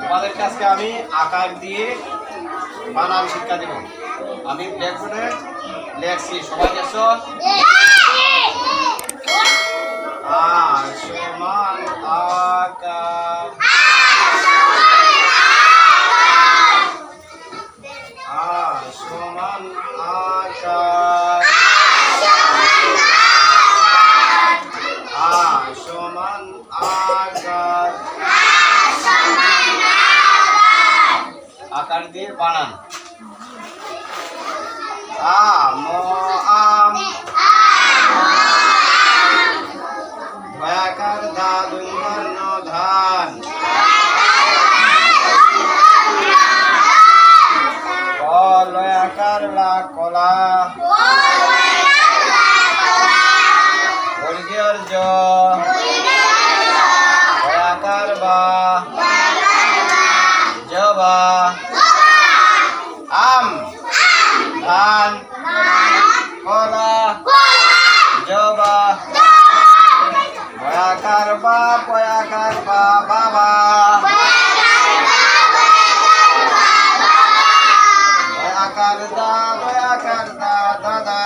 তোমাদেরকে আজকে আমি আকার দিয়ে বানান শিক্ষা দেব। আমি ব্ল্যাকবোর্ডে লেখছি, সবাই দেখছো? আ সমান আকার, আ সমান আকার, আ সমান আকার, আকার দিয়ে বানান। আম আম, ভয়াকার ধা দুর্ধন্য ধান, লয়াকার লা কলা, বর্গীয়র জ, ভয়াকার বা, জবা, আম ধান, কলা, জবা, ভয়াকার বা, পয়াকার বা, বাবা, ভয়াকার দা, ভয়াকার দা, দাদা,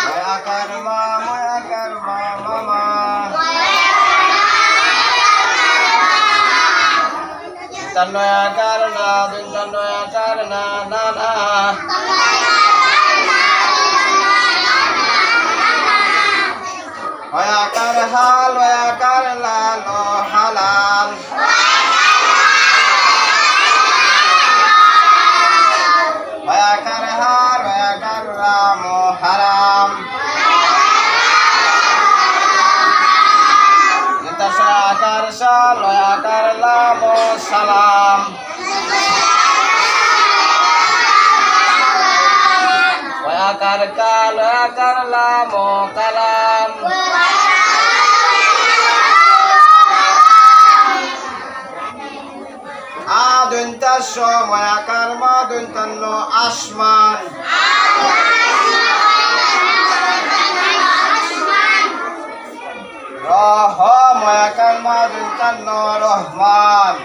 ভয়াকার মা, ভয়াকার মা, মামা, তন্নয়াকার না, তন্নয়াকার না, নানা, ভয়াকার হাল, ভয়াকার লাল, হালাল, ভয়াকার হার, ভয়াকার রাম, হারাম, আকার সাল, ভয়াকার লাম, সালাম, ভয়াকার কাল, ভয়াকার লাম, কালাম, আদন্তাস, ভয়াকার মা, দন্তান্ন আসমান, রহ, ভয়াকার মা, দন্তান্ন রহমান,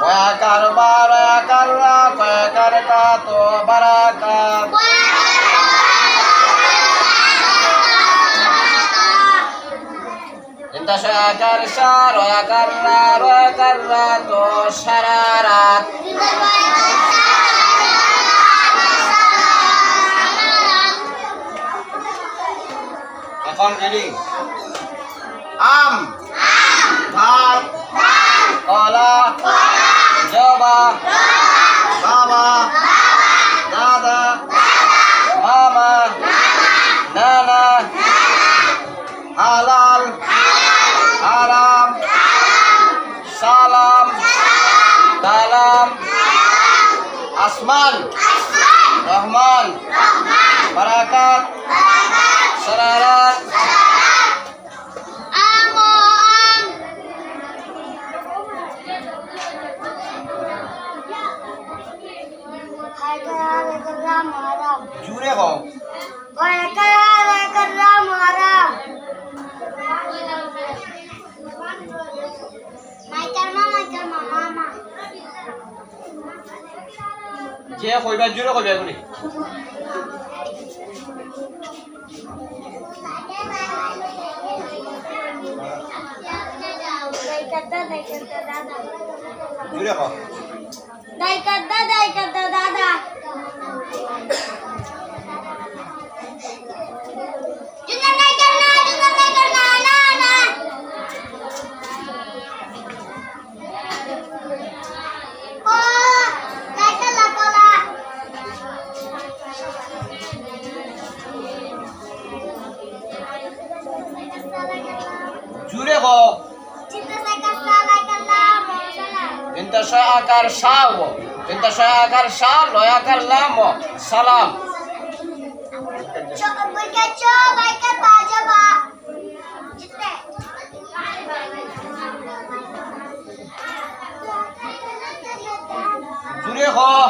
ভয়াকার বা, ভয়াকার রা, ভয়াকার কা তো বারাকাত, আকার সার, আকার রা তো সারারাত, এখন রিডিং। আম ধান, কলা, জবা, বাবা, দাদা, মামা, নানা, হালাল, হারাম, সালাম, কালাম, আসমান, রহমান, বারাকাত, সারারাত, জুড়ে হও, যে কইবা জুড়ে কইবা এগুলি। জুড়ে হও, দাইকাদা দাদা, জুনা নাই করনা না না, ও দাইকালা কলা, জুড়ে হও, ইন্তাশা আকার সাও, ইন্তাশা আকার সাও, লয়াকার লাম, সালাম, জুড়ে হও,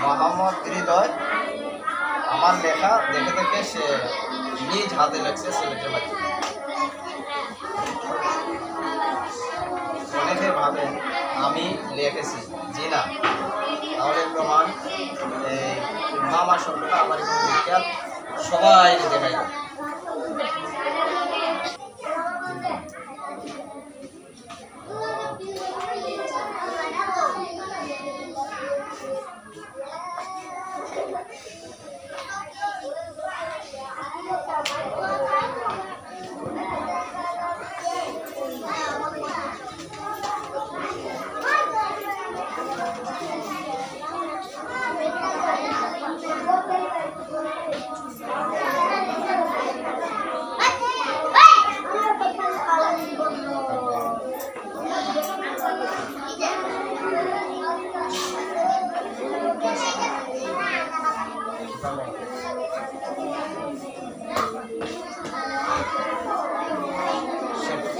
মোহাম্মদ হৃদয় আমার লেখা দেখে দেখে সে নিজ হাতে লেখছে সিলেটের মাধ্যমে। অনেকে ভাবেন আমি লিখেছি, জি না, তাহলে প্রমাণ এই মামা শব্দটা আমার বিখ্যাত, সবাই দেখাই।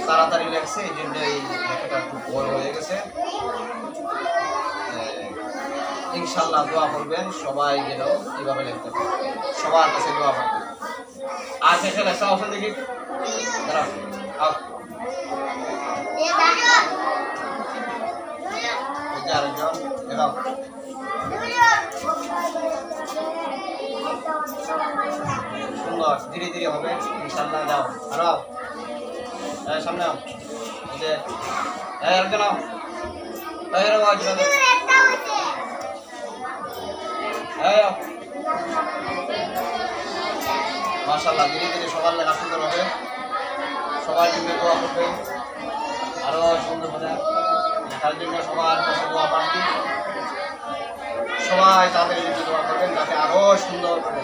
তাড়াতাড়ি লেগছে, এই জন্য এই লেখাটা একটু বড় হয়ে গেছে। ইনশাল্লাহ দোয়া করবেন সবাই যেন কিভাবে লিখতে পারে, সবার কাছে দোয়া করবেন। আর শেষে লেখা অপশন দেখি, দাঁড়াও আরেকজন দেখাও। সুন্দর, ধীরে ধীরে হবে ইনশাল্লাহ। যাও আরো সামনে আও, এই যে আরেকজন আও, মাশাআল্লাহ। ধীরে ধীরে সবার লেখা সুন্দর হবে, সবার জন্য দোয়া করবে আরো সুন্দর হবে লেখার জন্য। সবার কাছে দোয়া প্রার্থী, সবাই তাদের জন্য দোয়া করবেন যাতে আরো সুন্দর করে